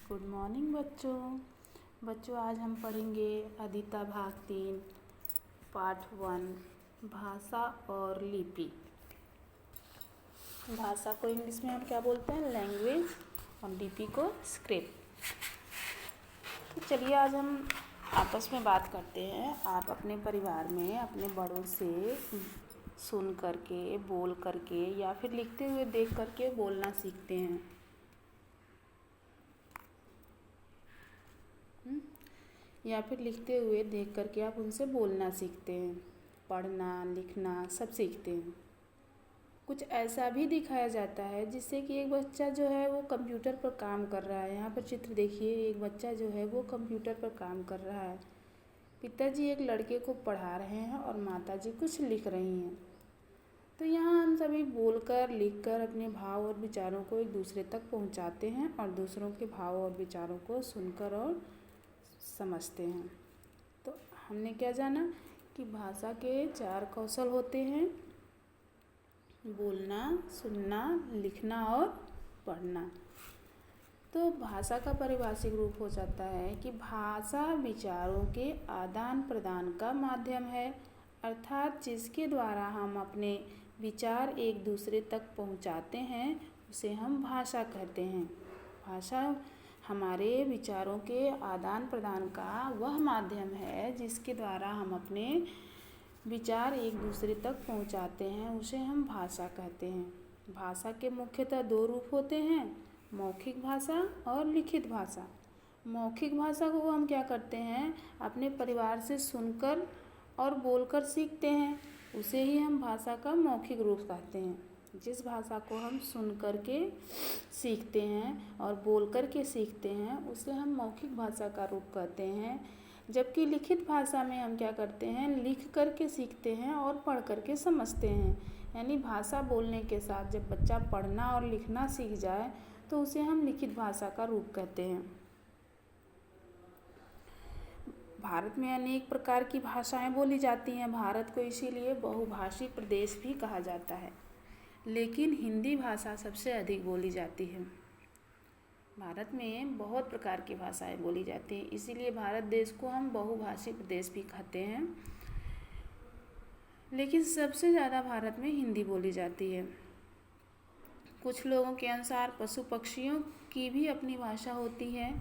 Good morning बच्चों आज हम पढ़ेंगे अदिता भाग 3 पार्ट 1 भाषा और लिपि। भाषा को इंग्लिश में हम क्या बोलते हैं, लैंग्वेज, और लिपि को स्क्रिप्ट। तो चलिए आज हम आपस में बात करते हैं। आप अपने परिवार में अपने बड़ों से सुन करके, बोल करके या फिर लिखते हुए देख करके बोलना सीखते हैं। या फिर लिखते हुए देख करके आप उनसे बोलना सीखते हैं, पढ़ना लिखना सब सीखते हैं। कुछ ऐसा भी दिखाया जाता है जिससे कि एक बच्चा जो है वो कंप्यूटर पर काम कर रहा है। यहाँ पर चित्र देखिए, एक बच्चा जो है वो कंप्यूटर पर काम कर रहा है। पिताजी एक लड़के को पढ़ा रहे हैं और माताजी कुछ लिख रही हैं। तो यहाँ हम सभी बोलकर लिखकर अपने भाव और विचारों को एक दूसरे तक पहुँचाते हैं और दूसरों के भाव और विचारों को सुनकर और समझते हैं। तो हमने क्या जाना कि भाषा के 4 कौशल होते हैं, बोलना, सुनना, लिखना और पढ़ना। तो भाषा का पारिभाषिक रूप हो जाता है कि भाषा विचारों के आदान प्रदान का माध्यम है, अर्थात जिसके द्वारा हम अपने विचार एक दूसरे तक पहुंचाते हैं उसे हम भाषा कहते हैं। भाषा हमारे विचारों के आदान प्रदान का वह माध्यम है जिसके द्वारा हम अपने विचार एक दूसरे तक पहुंचाते हैं, उसे हम भाषा कहते हैं। भाषा के मुख्यतः 2 रूप होते हैं, मौखिक भाषा और लिखित भाषा। मौखिक भाषा को हम क्या करते हैं, अपने परिवार से सुनकर और बोलकर सीखते हैं, उसे ही हम भाषा का मौखिक रूप कहते हैं। जिस भाषा को हम सुन कर के सीखते हैं और बोल कर के सीखते हैं उसे हम मौखिक भाषा का रूप कहते हैं। जबकि लिखित भाषा में हम क्या करते हैं, लिख कर के सीखते हैं और पढ़ कर के समझते हैं। यानी भाषा बोलने के साथ जब बच्चा पढ़ना और लिखना सीख जाए तो उसे हम लिखित भाषा का रूप कहते हैं। भारत में अनेक प्रकार की भाषाएं बोली जाती हैं। भारत को इसीलिए बहुभाषी प्रदेश भी कहा जाता है, लेकिन हिंदी भाषा सबसे अधिक बोली जाती है। भारत में बहुत प्रकार की भाषाएं बोली जाती हैं, इसीलिए भारत देश को हम बहुभाषी प्रदेश भी कहते हैं। लेकिन सबसे ज़्यादा भारत में हिंदी बोली जाती है। कुछ लोगों के अनुसार पशु पक्षियों की भी अपनी भाषा होती है,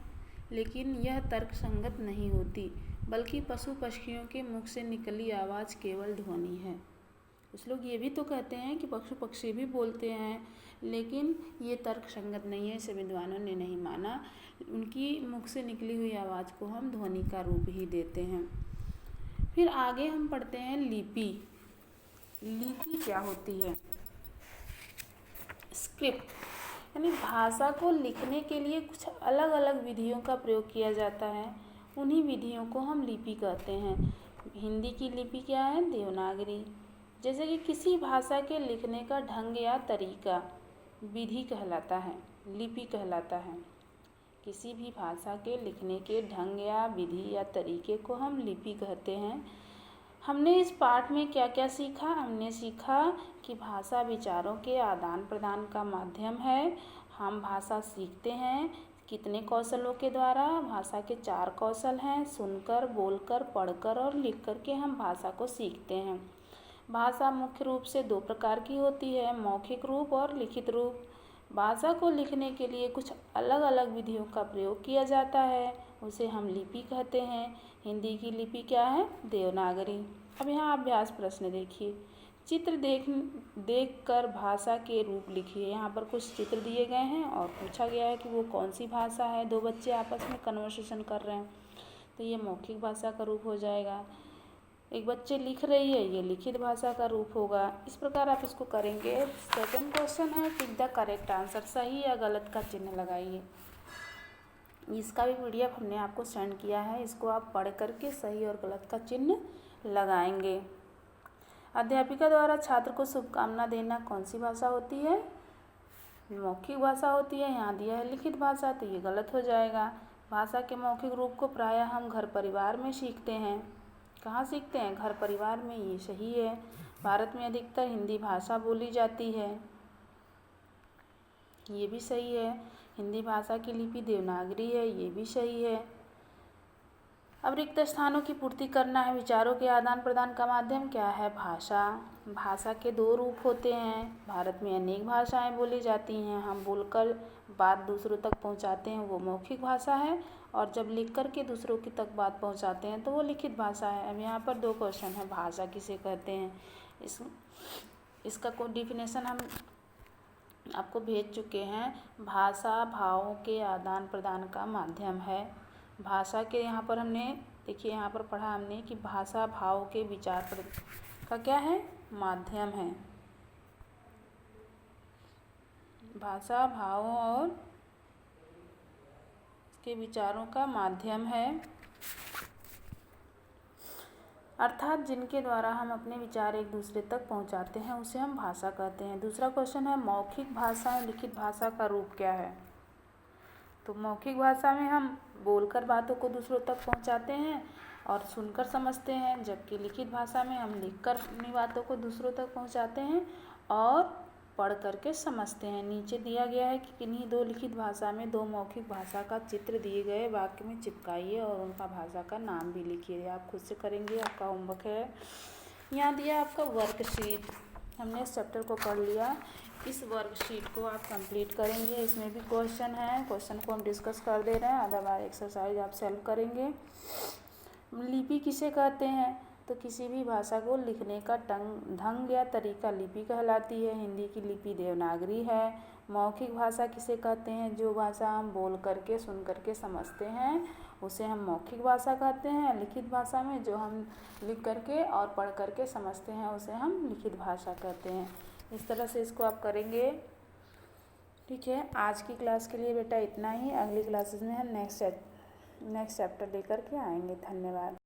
लेकिन यह तर्कसंगत नहीं होती, बल्कि पशु पक्षियों के मुख से निकली आवाज़ केवल ध्वनि है। कुछ लोग ये भी तो कहते हैं कि पशु पक्षी भी बोलते हैं, लेकिन ये तर्कसंगत नहीं है, इसे विद्वानों ने नहीं माना। उनकी मुख से निकली हुई आवाज़ को हम ध्वनि का रूप ही देते हैं। फिर आगे हम पढ़ते हैं लिपि। लिपि क्या होती है? स्क्रिप्ट, यानी भाषा को लिखने के लिए कुछ अलग अलग विधियों का प्रयोग किया जाता है, उन्हीं विधियों को हम लिपि कहते हैं। हिंदी की लिपि क्या है? देवनागरी। जैसे कि किसी भाषा के लिखने का ढंग या तरीका विधि कहलाता है, लिपि कहलाता है। किसी भी भाषा के लिखने के ढंग या विधि या तरीके को हम लिपि कहते हैं। हमने इस पाठ में क्या क्या सीखा? हमने सीखा कि भाषा विचारों के आदान प्रदान का माध्यम है। हम भाषा सीखते हैं कितने कौशलों के द्वारा? भाषा के 4 कौशल हैं, सुनकर, बोलकर, पढ़कर और लिख कर के हम भाषा को सीखते हैं। भाषा मुख्य रूप से 2 प्रकार की होती है, मौखिक रूप और लिखित रूप। भाषा को लिखने के लिए कुछ अलग अलग विधियों का प्रयोग किया जाता है, उसे हम लिपि कहते हैं। हिंदी की लिपि क्या है? देवनागरी। अब यहाँ अभ्यास प्रश्न देखिए। चित्र देख कर भाषा के रूप लिखिए। यहाँ पर कुछ चित्र दिए गए हैं और पूछा गया है कि वो कौन सी भाषा है। 2 बच्चे आपस में कन्वर्सेशन कर रहे हैं, तो ये मौखिक भाषा का रूप हो जाएगा। एक बच्चे लिख रही है, ये लिखित भाषा का रूप होगा। इस प्रकार आप इसको करेंगे। सेकंड क्वेश्चन है, टिक द करेक्ट आंसर, सही या गलत का चिन्ह लगाइए। इसका भी PDF हमने आपको सेंड किया है, इसको आप पढ़ करके सही और गलत का चिन्ह लगाएंगे। अध्यापिका द्वारा छात्र को शुभकामना देना कौन सी भाषा होती है? मौखिक भाषा होती है। यहाँ दिया है लिखित भाषा, तो ये गलत हो जाएगा। भाषा के मौखिक रूप को प्रायः हम घर परिवार में सीखते हैं। कहाँ सीखते हैं? घर परिवार में, ये सही है। भारत में अधिकतर हिंदी भाषा बोली जाती है, ये भी सही है। हिंदी भाषा की लिपि देवनागरी है, ये भी सही है। अब रिक्त स्थानों की पूर्ति करना है। विचारों के आदान प्रदान का माध्यम क्या है? भाषा। भाषा के दो रूप होते हैं। भारत में अनेक भाषाएं बोली जाती हैं। हम बोलकर बात दूसरों तक पहुंचाते हैं, वो मौखिक भाषा है, और जब लिख कर के दूसरों की तक बात पहुंचाते हैं तो वो लिखित भाषा है। अब यहाँ पर दो क्वेश्चन है, भाषा किसे कहते हैं? इसका कोई डिफिनेशन हम आपको भेज चुके हैं। भाषा भावों के आदान प्रदान का माध्यम है। भाषा के यहाँ पर हमने देखिए यहाँ पर पढ़ा हमने कि भाषा भाव के विचार का क्या है? माध्यम है। भाषा भावों और के विचारों का माध्यम है, अर्थात जिनके द्वारा हम अपने विचार एक दूसरे तक पहुंचाते हैं उसे हम भाषा कहते हैं। दूसरा क्वेश्चन है, मौखिक भाषा और लिखित भाषा का रूप क्या है? तो मौखिक भाषा में हम बोलकर बातों को दूसरों तक पहुंचाते हैं और सुनकर समझते हैं, जबकि लिखित भाषा में हम लिखकर अपनी बातों को दूसरों तक पहुंचाते हैं और पढ़ करके समझते हैं। नीचे दिया गया है कि किन्हीं दो लिखित भाषा में दो मौखिक भाषा का चित्र दिए गए वाक्य में चिपकाइए और उनका भाषा का नाम भी लिखिए। आप खुद से करेंगे, आपका होमवर्क है। यहाँ दिया आपका वर्कशीट, हमने इस चैप्टर को पढ़ लिया। इस वर्कशीट को आप कंप्लीट करेंगे। इसमें भी क्वेश्चन है, क्वेश्चन को हम डिस्कस कर दे रहे हैं, अदरवाइज एक्सरसाइज आप सॉल्व करेंगे। लिपि किसे कहते हैं? तो किसी भी भाषा को लिखने का ढंग या तरीका लिपि कहलाती है। हिंदी की लिपि देवनागरी है। मौखिक भाषा किसे कहते हैं? जो भाषा हम बोल करके सुन करके समझते हैं उसे हम मौखिक भाषा कहते हैं। लिखित भाषा में जो हम लिख करके और पढ़ करके समझते हैं उसे हम लिखित भाषा कहते हैं। इस तरह से इसको आप करेंगे। ठीक है, आज की क्लास के लिए बेटा इतना ही। अगली क्लासेस में हम नेक्स्ट चैप्टर लेकर के आएंगे। धन्यवाद।